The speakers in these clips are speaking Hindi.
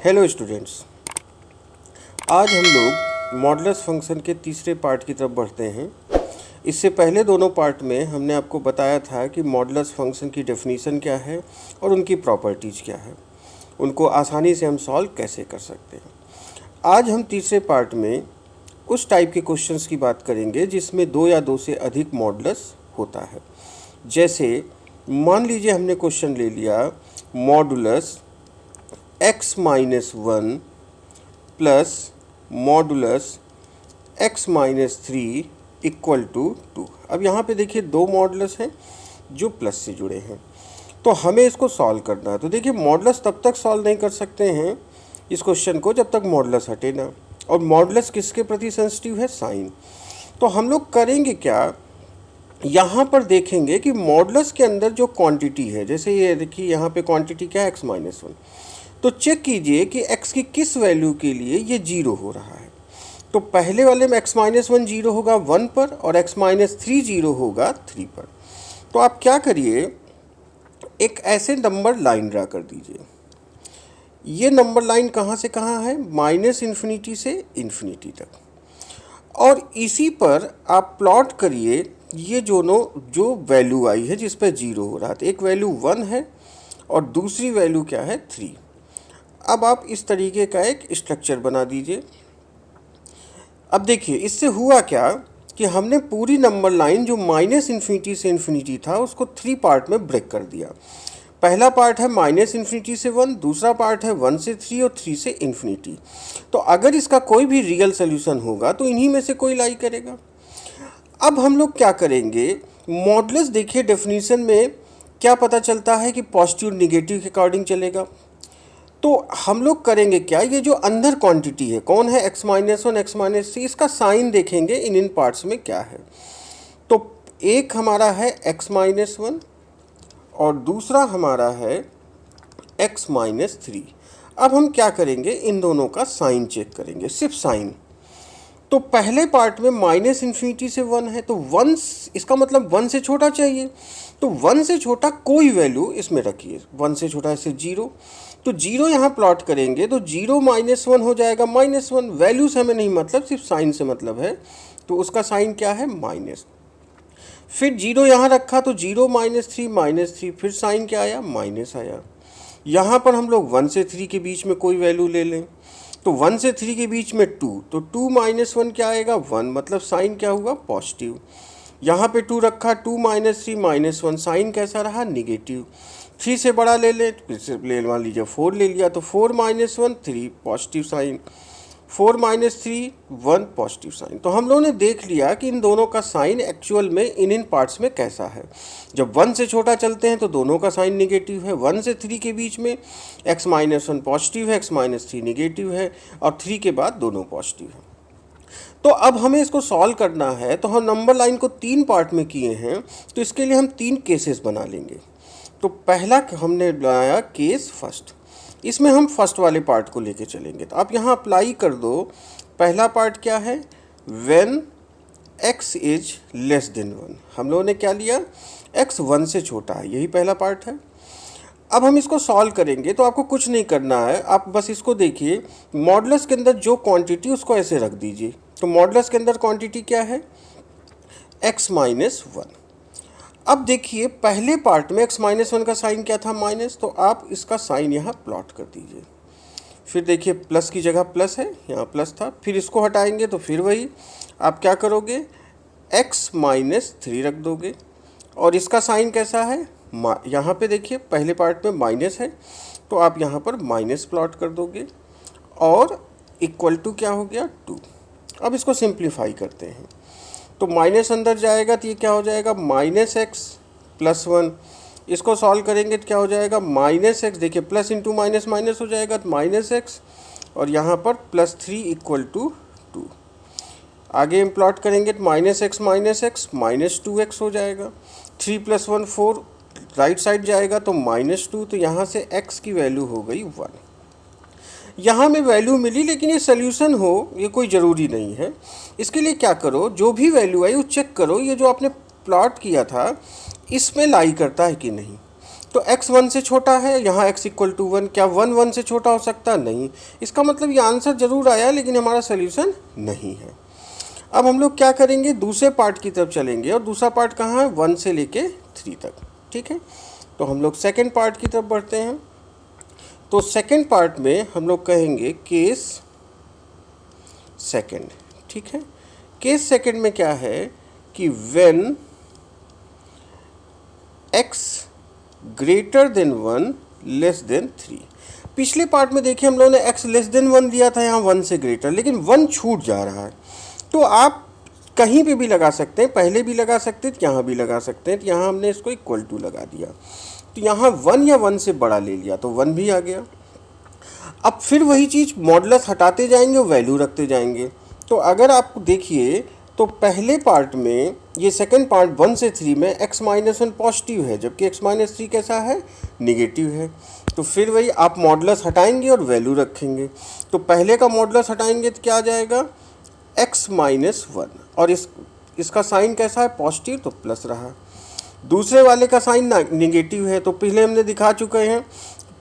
हेलो स्टूडेंट्स, आज हम लोग मॉडुलस फंक्शन के तीसरे पार्ट की तरफ बढ़ते हैं। इससे पहले दोनों पार्ट में हमने आपको बताया था कि मॉडुलस फंक्शन की डेफिनीशन क्या है और उनकी प्रॉपर्टीज़ क्या है, उनको आसानी से हम सॉल्व कैसे कर सकते हैं। आज हम तीसरे पार्ट में उस टाइप के क्वेश्चंस की बात करेंगे जिसमें दो या दो से अधिक मॉडुलस होता है। जैसे मान लीजिए हमने क्वेश्चन ले लिया modulus x-1 plus modulus x-3 equal to 2। अब यहाँ पे देखिए दो मॉडुलस हैं जो प्लस से जुड़े हैं, तो हमें इसको सॉल्व करना है। तो देखिए मॉडुलस तब तक सॉल्व नहीं कर सकते हैं इस क्वेश्चन को जब तक मॉडुलस हटे ना, और मॉडुलस किसके प्रति सेंसिटिव है? साइन। तो हम लोग करेंगे क्या, यहाँ पर देखेंगे कि मॉडुलस के अंदर जो क्वांटिटी है, जैसे ये देखिए यहाँ पे क्वांटिटी क्या है x-1, तो चेक कीजिए कि x की किस वैल्यू के लिए ये 0 हो रहा है। तो पहले वाले में x-1 0 होगा 1 पर और x-3 0 होगा 3 पर। तो आप क्या करिए, एक ऐसे नंबर लाइन ड्रा कर दीजिए। ये नंबर लाइन कहाँ से कहाँ है? -∞ से इन्फिनिटी तक। और इसी पर आप प्लॉट करिए ये दोनों जो वैल्यू आई है जिस पर 0 हो रहा है। तो एक वैल्यू 1 है और दूसरी वैल्यू क्या है? 3। अब आप इस तरीके का एक स्ट्रक्चर बना दीजिए। अब देखिए इससे हुआ क्या कि हमने पूरी नंबर लाइन जो -∞ से इन्फिनिटी था उसको 3 पार्ट में ब्रेक कर दिया। पहला पार्ट है -∞ से 1, दूसरा पार्ट है 1 से 3 और 3 से इन्फिनिटी। तो अगर इसका कोई भी रियल सोल्यूशन होगा तो इन्हीं में से कोई लाई करेगा। अब हम लोग क्या करेंगे, मॉडुलस देखिए डेफिनेशन में क्या पता चलता है कि पॉजिटिव निगेटिव के अकॉर्डिंग चलेगा। तो हम लोग करेंगे क्या, ये जो अंदर क्वांटिटी है कौन है? x-1 x-3, इसका साइन देखेंगे इन पार्ट्स में क्या है। तो एक हमारा है x-1 और दूसरा हमारा है x-3। अब हम क्या करेंगे, इन दोनों का साइन चेक करेंगे, सिर्फ साइन। तो पहले पार्ट में -∞ से 1 है, तो 1 इसका मतलब 1 से छोटा चाहिए। तो 1 से छोटा कोई वैल्यू इसमें रखिए, 1 से छोटा ऐसे 0। तो 0 यहाँ प्लॉट करेंगे तो 0 -1 हो जाएगा -1। वैल्यू से हमें नहीं मतलब, सिर्फ साइन से मतलब है। तो उसका साइन क्या है? माइनस। फिर 0 यहाँ रखा तो 0 -3 फिर साइन क्या आया? माइनस आया। यहाँ पर हम लोग 1 से 3 के बीच में कोई वैल्यू ले लें, तो 1 से 3 के बीच में 2, तो 2 -1 क्या आएगा? 1, मतलब साइन क्या हुआ? पॉजिटिव। यहाँ पे 2 रखा, 2 -3 -1, साइन कैसा रहा? निगेटिव। 3 से बड़ा ले ले, फिर से ले मान लीजिए 4 ले लिया, तो 4 -1 3 पॉजिटिव साइन, 4 -3 1 पॉजिटिव साइन। तो हम लोगों ने देख लिया कि इन दोनों का साइन एक्चुअल में इन पार्ट्स में कैसा है। जब 1 से छोटा चलते हैं तो दोनों का साइन निगेटिव है। 1 से 3 के बीच में x-1 पॉजिटिव है, x-3 निगेटिव है, और 3 के बाद दोनों पॉजिटिव है। तो अब हमें इसको सॉल्व करना है, तो हम नंबर लाइन को 3 पार्ट में किए हैं, तो इसके लिए हम 3 केसेस बना लेंगे। तो पहला हमने बनाया केस फर्स्ट, इसमें हम फर्स्ट वाले पार्ट को लेके चलेंगे। तो आप यहाँ अप्लाई कर दो। पहला पार्ट क्या है? When x is less than 1। हम लोगों ने क्या लिया? x 1 से छोटा है, यही पहला पार्ट है। अब हम इसको सॉल्व करेंगे तो आपको कुछ नहीं करना है, आप बस इसको देखिए, मॉडुलस के अंदर जो क्वांटिटी उसको ऐसे रख दीजिए। तो मॉडुलस के अंदर क्वांटिटी क्या है? x-1। अब देखिए पहले पार्ट में x-1 का साइन क्या था? माइनस। तो आप इसका साइन यहाँ प्लॉट कर दीजिए। फिर देखिए प्लस की जगह प्लस है, यहाँ प्लस था, फिर इसको हटाएंगे तो फिर वही आप क्या करोगे? x-3 रख दोगे। और इसका साइन कैसा है? यहाँ पे देखिए पहले पार्ट में माइनस है, तो आप यहाँ पर माइनस प्लॉट कर दोगे और इक्वल टू क्या हो गया? 2। अब इसको सिंप्लीफाई करते हैं, तो माइनस अंदर जाएगा तो ये क्या हो जाएगा? -x + 1। इसको सॉल्व करेंगे तो क्या हो जाएगा? -x, देखिए प्लस इंटू माइनस माइनस हो जाएगा, तो -x, और यहाँ पर +3 = 2। आगे हम प्लॉट करेंगे तो -x -2x हो जाएगा। 3 + 1 4, राइट साइड जाएगा तो -2, तो यहाँ से x की वैल्यू हो गई 1। यहाँ में वैल्यू मिली, लेकिन ये सोल्यूशन हो ये कोई ज़रूरी नहीं है। इसके लिए क्या करो, जो भी वैल्यू आई वो चेक करो, ये जो आपने प्लॉट किया था इसमें लाई करता है कि नहीं। तो x 1 से छोटा है, यहाँ x इक्वल टू 1, क्या 1 1 से छोटा हो सकता? नहीं। इसका मतलब ये आंसर जरूर आया लेकिन हमारा सोल्यूशन नहीं है। अब हम लोग क्या करेंगे, दूसरे पार्ट की तरफ चलेंगे, और दूसरा पार्ट कहाँ है? 1 से लेके 3 तक। ठीक है, तो हम लोग सेकेंड पार्ट की तरफ बढ़ते हैं। तो सेकेंड पार्ट में हम लोग कहेंगे केस सेकेंड। ठीक है, केस सेकेंड में क्या है कि when x greater than 1 less than 3। पिछले पार्ट में देखिए हम लोगों ने x लेस देन 1 दिया था, यहाँ 1 से ग्रेटर, लेकिन 1 छूट जा रहा है। तो आप कहीं पे भी लगा सकते हैं, पहले भी लगा सकते हैं, यहाँ भी लगा सकते हैं। तो यहाँ हमने इसको इक्वल टू लगा दिया, तो यहाँ 1 या 1 से बड़ा ले लिया तो 1 भी आ गया। अब फिर वही चीज़ मॉडुलस हटाते जाएंगे और वैल्यू रखते जाएंगे। तो अगर आप देखिए तो पहले पार्ट में ये सेकंड पार्ट 1 से 3 में x माइनस 1 पॉजिटिव है, जबकि x माइनस 3 कैसा है? निगेटिव है। तो फिर वही आप मॉडुलस हटाएंगे और वैल्यू रखेंगे। तो पहले का मॉडुलस हटाएंगे तो क्या आ जाएगा? x माइनस 1, और इसका साइन कैसा है? पॉजिटिव, तो प्लस रहा। दूसरे वाले का साइन निगेटिव है, तो पहले हमने दिखा चुके हैं,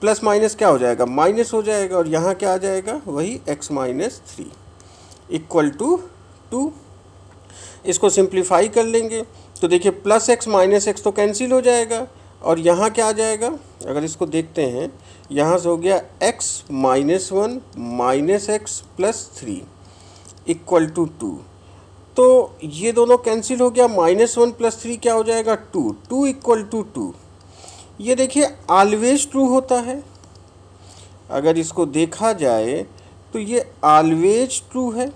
प्लस माइनस क्या हो जाएगा? माइनस हो जाएगा, और यहाँ क्या आ जाएगा? वही x माइनस 3 इक्वल टू 2। इसको सिंप्लीफाई कर लेंगे तो देखिए प्लस x माइनस x तो कैंसिल हो जाएगा, और यहाँ क्या आ जाएगा? अगर इसको देखते हैं, यहाँ से हो गया x minus 1 minus x plus 3 equal to 2। तो ये दोनों कैंसिल हो गया, माइनस 1 प्लस 3 क्या हो जाएगा? 2, 2 इक्वल टू 2। ये देखिए ऑलवेज ट्रू होता है, अगर इसको देखा जाए तो ये ऑलवेज ट्रू है,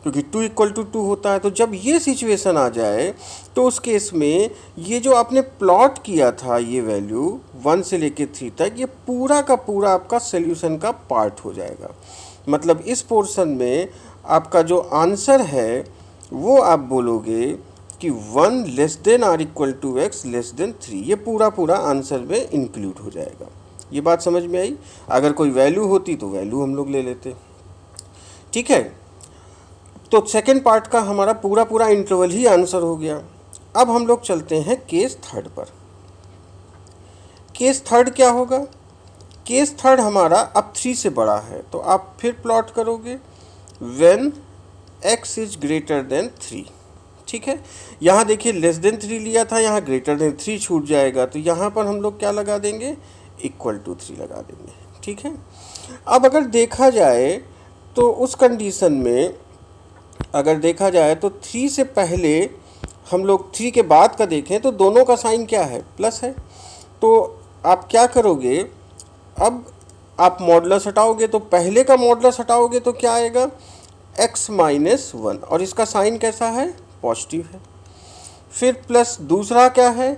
क्योंकि 2 इक्वल टू 2 होता है। तो जब ये सिचुएशन आ जाए तो उस केस में ये जो आपने प्लॉट किया था ये वैल्यू 1 से लेके 3 तक, ये पूरा का पूरा आपका सोल्यूशन का पार्ट हो जाएगा। मतलब इस पोर्शन में आपका जो आंसर है वो आप बोलोगे कि 1 less than or equal to X less than 3, ये पूरा पूरा आंसर में इंक्लूड हो जाएगा। ये बात समझ में आई? अगर कोई वैल्यू होती तो वैल्यू हम लोग ले लेते। ठीक है, तो सेकेंड पार्ट का हमारा पूरा पूरा इंटरवल ही आंसर हो गया। अब हम लोग चलते हैं केस थर्ड पर। केस थर्ड क्या होगा? केस थर्ड हमारा अब 3 से बड़ा है, तो आप फिर प्लॉट करोगे when x is greater than 3। ठीक है, यहाँ देखिए लेस देन 3 लिया था, यहाँ ग्रेटर देन 3 छूट जाएगा, तो यहाँ पर हम लोग क्या लगा देंगे? इक्वल टू 3 लगा देंगे। ठीक है, अब अगर देखा जाए तो उस कंडीशन में अगर देखा जाए तो 3 से पहले हम लोग 3 के बाद का देखें तो दोनों का साइन क्या है? प्लस है। तो आप क्या करोगे? अब आप मॉडुलस हटाओगे, तो पहले का मॉडुलस हटाओगे तो क्या आएगा? x माइनस 1, और इसका साइन कैसा है? पॉजिटिव है। फिर प्लस दूसरा क्या है?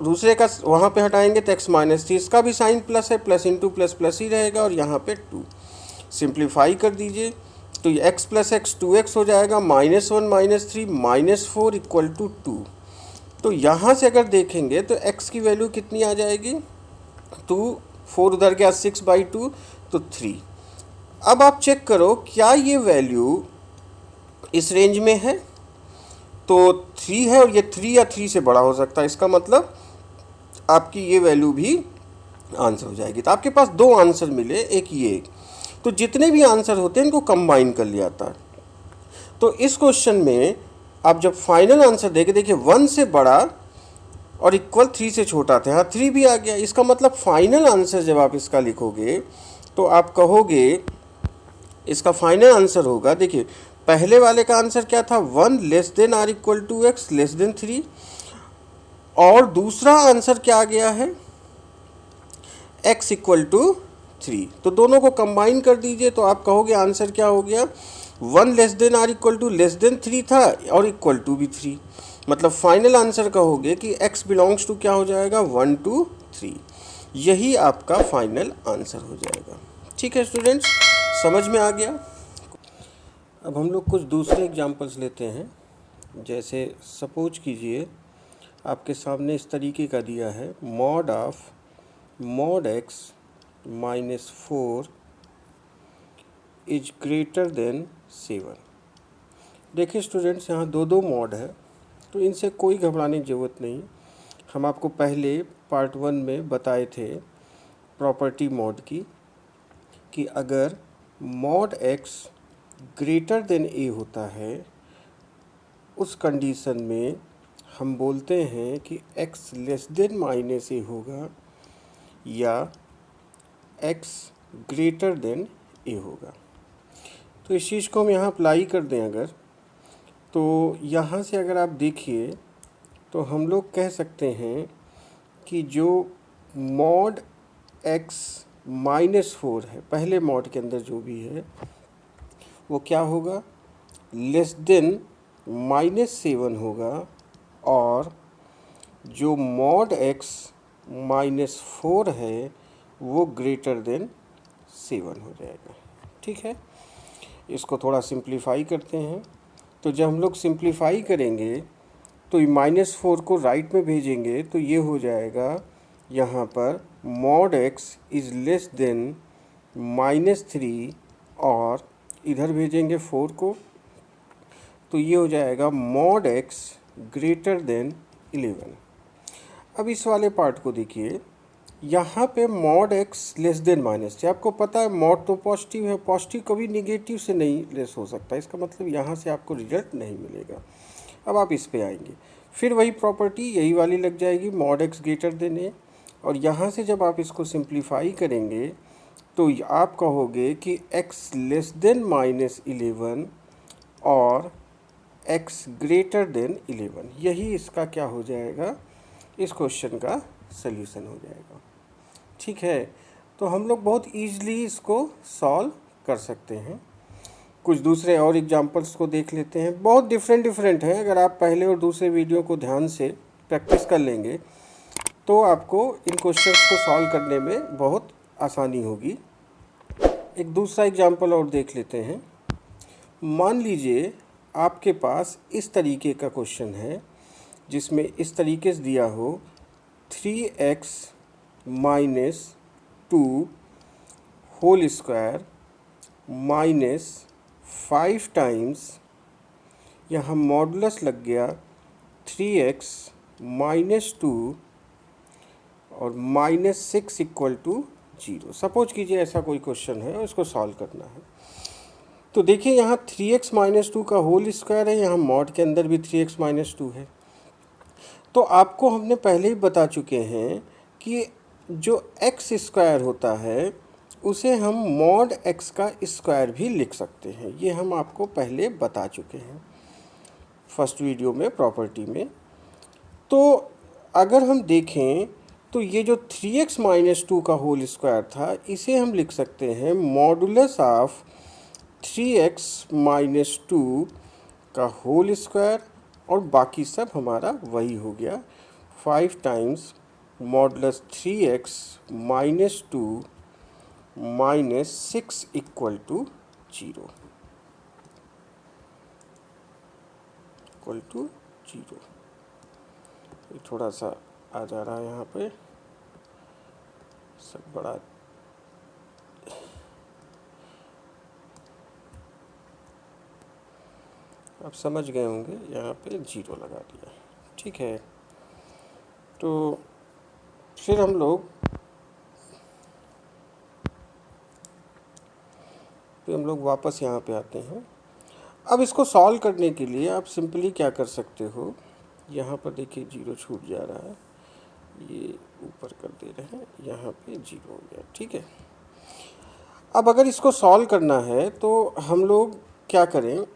दूसरे का वहाँ पे हटाएंगे तो x माइनस 3, इसका भी साइन प्लस है, प्लस इंटू प्लस प्लस ही रहेगा, और यहाँ पे 2। सिंप्लीफाई कर दीजिए तो ये x प्लस एक्स 2x हो जाएगा, minus 1 minus 3 minus 4 equal to 2। तो यहाँ से अगर देखेंगे तो x की वैल्यू कितनी आ जाएगी? 2, 4 उधर गया 6/2, तो 3। अब आप चेक करो क्या ये वैल्यू इस रेंज में है? तो 3 है, और ये 3 या 3 से बड़ा हो सकता है, इसका मतलब आपकी ये वैल्यू भी आंसर हो जाएगी। तो आपके पास 2 आंसर मिले, एक ये। तो जितने भी आंसर होते हैं इनको कंबाइन कर लिया जाता है। तो इस क्वेश्चन में आप जब फाइनल आंसर देखिए 1 से बड़ा और इक्वल 3 से छोटा था, हाँ 3 भी आ गया। इसका मतलब फाइनल आंसर जब आप इसका लिखोगे तो आप कहोगे इसका फाइनल आंसर होगा, देखिए पहले वाले का आंसर क्या था? 1 less than or equal to X less than 3, और दूसरा आंसर क्या आ गया है? x equal to 3। तो दोनों को कंबाइन कर दीजिए तो आप कहोगे आंसर क्या हो गया? 1 less than or equal to less than 3 था, और इक्वल टू भी 3। मतलब फाइनल आंसर कहोगे कि x बिलोंग्स टू क्या हो जाएगा? 1 2 3। यही आपका फाइनल आंसर हो जाएगा। ठीक है स्टूडेंट्स, समझ में आ गया? अब हम लोग कुछ दूसरे एग्जांपल्स लेते हैं। जैसे सपोज कीजिए आपके सामने इस तरीके का दिया है, mod of mod x minus 4 is greater than 7। देखिए स्टूडेंट्स, यहाँ 2 मॉड है, तो इनसे कोई घबराने की ज़रूरत नहीं। हम आपको पहले पार्ट 1 में बताए थे प्रॉपर्टी मॉड की, कि अगर mod x greater than a होता है, उस कंडीशन में हम बोलते हैं कि x less than minus a होगा या x ग्रेटर देन a होगा। तो इस चीज़ को हम यहाँ अप्लाई कर दें अगर, तो यहाँ से अगर आप देखिए तो हम लोग कह सकते हैं कि जो मॉड x -4 है, पहले मॉड के अंदर जो भी है, वो क्या होगा, लेस देन -7 होगा, और जो मॉड x -4 है वो ग्रेटर देन 7 हो जाएगा। ठीक है, इसको थोड़ा सिंप्लीफाई करते हैं। तो जब हम लोग सिंप्लीफाई करेंगे तो -4 को राइट में भेजेंगे तो ये हो जाएगा यहाँ पर mod x is less than -3, और इधर भेजेंगे 4 को, तो ये हो जाएगा मॉड x ग्रेटर देन 11। अब इस वाले पार्ट को देखिए, यहाँ पे मॉड x लेस देन -3, आपको पता है मॉड तो पॉजिटिव है, पॉजिटिव कभी निगेटिव से नहीं लेस हो सकता, इसका मतलब यहाँ से आपको रिजल्ट नहीं मिलेगा। अब आप इस पे आएंगे, फिर वही प्रॉपर्टी यही वाली लग जाएगी, mod x greater than a, और यहाँ से जब आप इसको सिंप्लीफाई करेंगे तो आप कहोगे कि x लेस देन -11 और x ग्रेटर देन 11, यही इसका क्या हो जाएगा, इस क्वेश्चन का सल्यूशन हो जाएगा। ठीक है, तो हम लोग बहुत ईजिली इसको सॉल्व कर सकते हैं। कुछ दूसरे और एग्जांपल्स को देख लेते हैं, बहुत डिफरेंट हैं। अगर आप पहले और दूसरे वीडियो को ध्यान से प्रैक्टिस कर लेंगे तो आपको इन क्वेश्चंस को सॉल्व करने में बहुत आसानी होगी। एक दूसरा एग्जांपल और देख लेते हैं। मान लीजिए आपके पास इस तरीके का क्वेश्चन है जिसमें इस तरीके से दिया हो 3x - 2 होल स्क्वायर -5 टाइम्स, यहाँ मॉडुलस लग गया 3x - 2 और -6 = 0। सपोज कीजिए ऐसा कोई क्वेश्चन है और इसको सॉल्व करना है। तो देखिए यहाँ 3x - 2 का होल स्क्वायर है, यहाँ मॉड के अंदर भी 3x - 2 है। तो आपको हमने पहले ही बता चुके हैं कि जो x स्क्वायर होता है उसे हम मॉड x का स्क्वायर भी लिख सकते हैं, ये हम आपको पहले बता चुके हैं फर्स्ट वीडियो में प्रॉपर्टी में। तो अगर हम देखें तो ये जो 3x - 2 का होल स्क्वायर था, इसे हम लिख सकते हैं मॉडुलस ऑफ 3x - 2 का होल स्क्वायर, और बाकी सब हमारा वही हो गया 5 टाइम्स मॉडुलस 3x - 2 -6 = 0 ये थोड़ा सा आ जा रहा है यहाँ पे सब बड़ा, आप समझ गए होंगे, यहाँ पे 0 लगा दिया। ठीक है, तो फिर हम लोग वापस यहाँ पे आते हैं। अब इसको सॉल्व करने के लिए आप सिंपली क्या कर सकते हो, यहाँ पर देखिए 0 छूट जा रहा है, ये ऊपर कर दे रहे हैं, यहाँ पे 0 हो गया। ठीक है, अब अगर इसको सॉल्व करना है तो हम लोग क्या करें,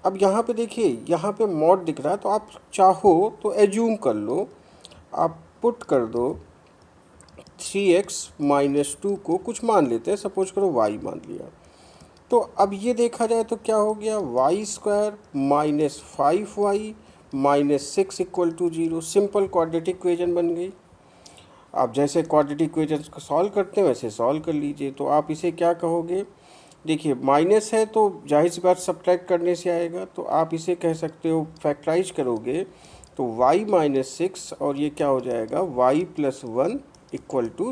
अब यहाँ पे देखिए यहाँ पे मॉड दिख रहा है, तो आप चाहो तो एज्यूम कर लो, आप पुट कर दो 3x - 2 को कुछ मान लेते हैं, सपोज करो y मान लिया। तो अब ये देखा जाए तो क्या हो गया, y² - 5y -6 = 0। Simple quadratic equation बन गई। आप जैसे क्वाड्रेटिक इक्वेशन को सॉल्व करते हैं वैसे सॉल्व कर लीजिए। तो आप इसे क्या कहोगे, देखिए माइनस है तो जाहिर सी बात सब्ट्रैक्ट करने से आएगा, तो आप इसे कह सकते हो फैक्टराइज करोगे तो y - 6 और ये क्या हो जाएगा y + 1 =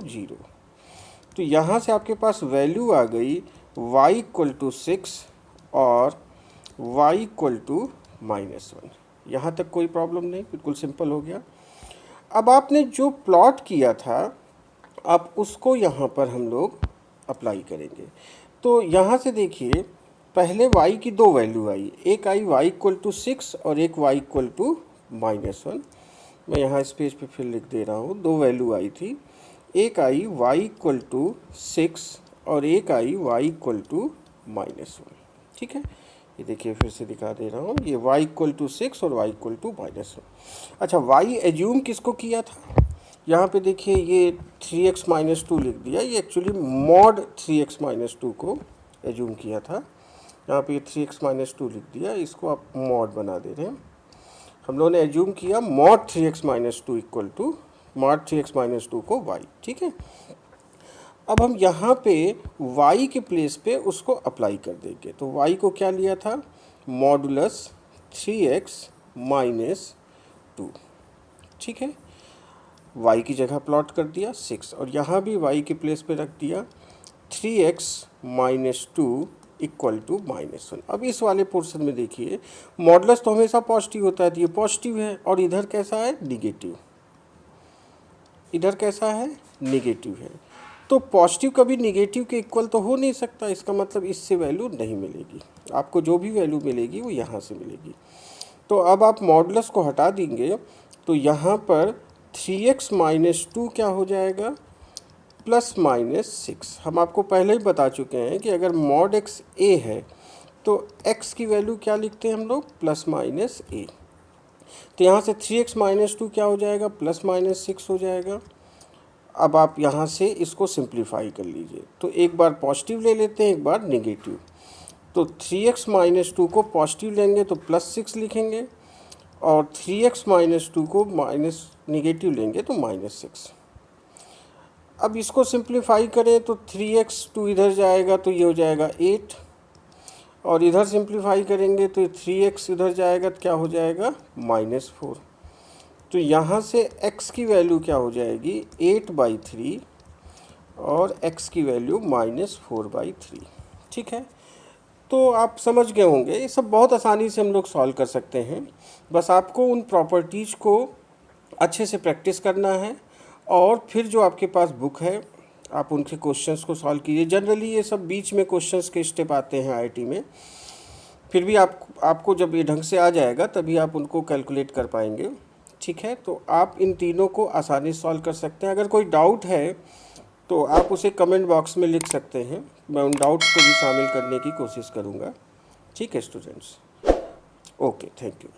0। तो यहाँ से आपके पास वैल्यू आ गई y = 6 और y = -1। यहाँ तक कोई प्रॉब्लम नहीं, बिल्कुल सिंपल हो गया। अब आपने जो प्लॉट किया था आप उसको यहाँ पर हम लोग अप्लाई करेंगे। तो यहाँ से देखिए पहले y की दो वैल्यू आई, एक आई y इक्वल टू 6 और एक y इक्वल टू -1। मैं यहाँ इस पेज पे फिर लिख दे रहा हूँ, दो वैल्यू आई थी, एक आई y इक्वल टू 6 और एक आई y इक्वल टू -1। ठीक है, ये देखिए फिर से दिखा दे रहा हूँ, ये y इक्वल टू 6 और y इक्वल टू -1। अच्छा, y एज्यूम किसको किया था, यहाँ पे देखिए ये 3x - 2 लिख दिया, ये एक्चुअली मॉड 3x - 2 को एज्यूम किया था। यहाँ पे 3x - 2 लिख दिया, इसको आप मॉड बना दे रहे हैं। हम लोगों ने एज्यूम किया mod 3x - 2 equal to mod 3x - 2 को y। ठीक है, अब हम यहाँ पे y के प्लेस पे उसको अप्लाई कर देंगे। तो y को क्या लिया था, मॉडुलस 3x - 2। ठीक है, y की जगह प्लॉट कर दिया 6 और यहाँ भी y के प्लेस पे रख दिया 3x - 2 इक्वल टू -1। अब इस वाले पोर्शन में देखिए मॉडुलस तो हमेशा पॉजिटिव होता है, तो ये पॉजिटिव है और इधर कैसा है, निगेटिव, इधर कैसा है, निगेटिव है। तो पॉजिटिव कभी निगेटिव के इक्वल तो हो नहीं सकता, इसका मतलब इससे वैल्यू नहीं मिलेगी, आपको जो भी वैल्यू मिलेगी वो यहाँ से मिलेगी। तो अब आप मॉडुलस को हटा देंगे तो यहाँ पर 3x - 2 क्या हो जाएगा, +6। हम आपको पहले ही बता चुके हैं कि अगर मॉड x a है तो x की वैल्यू क्या लिखते हैं हम लोग, +-a। तो यहाँ से 3x - 2 क्या हो जाएगा, +-6 हो जाएगा। अब आप यहाँ से इसको सिंप्लीफाई कर लीजिए, तो एक बार पॉजिटिव ले लेते हैं, एक बार नेगेटिव। तो 3x - 2 को पॉजिटिव लेंगे तो +6 लिखेंगे और 3x - 2 को नेगेटिव लेंगे तो -6। अब इसको सिंप्लीफाई करें तो 3x 2 इधर जाएगा तो ये हो जाएगा 8 और इधर सिंप्लीफाई करेंगे तो 3x इधर जाएगा तो क्या हो जाएगा, -4। तो यहाँ से x की वैल्यू क्या हो जाएगी, 8/3 और x की वैल्यू -4/3। ठीक है, तो आप समझ गए होंगे, ये सब बहुत आसानी से हम लोग सॉल्व कर सकते हैं। बस आपको उन प्रॉपर्टीज़ को अच्छे से प्रैक्टिस करना है और फिर जो आपके पास बुक है आप उनके क्वेश्चंस को सॉल्व कीजिए। जनरली ये सब बीच में क्वेश्चंस के स्टेप आते हैं आईआईटी में, फिर भी आपको जब ये ढंग से आ जाएगा तभी आप उनको कैलकुलेट कर पाएंगे। ठीक है, तो आप इन तीनों को आसानी से सॉल्व कर सकते हैं। अगर कोई डाउट है तो आप उसे कमेंट बॉक्स में लिख सकते हैं, मैं उन डाउट्स को भी शामिल करने की कोशिश करूँगा। ठीक है स्टूडेंट्स, ओके, थैंक यू।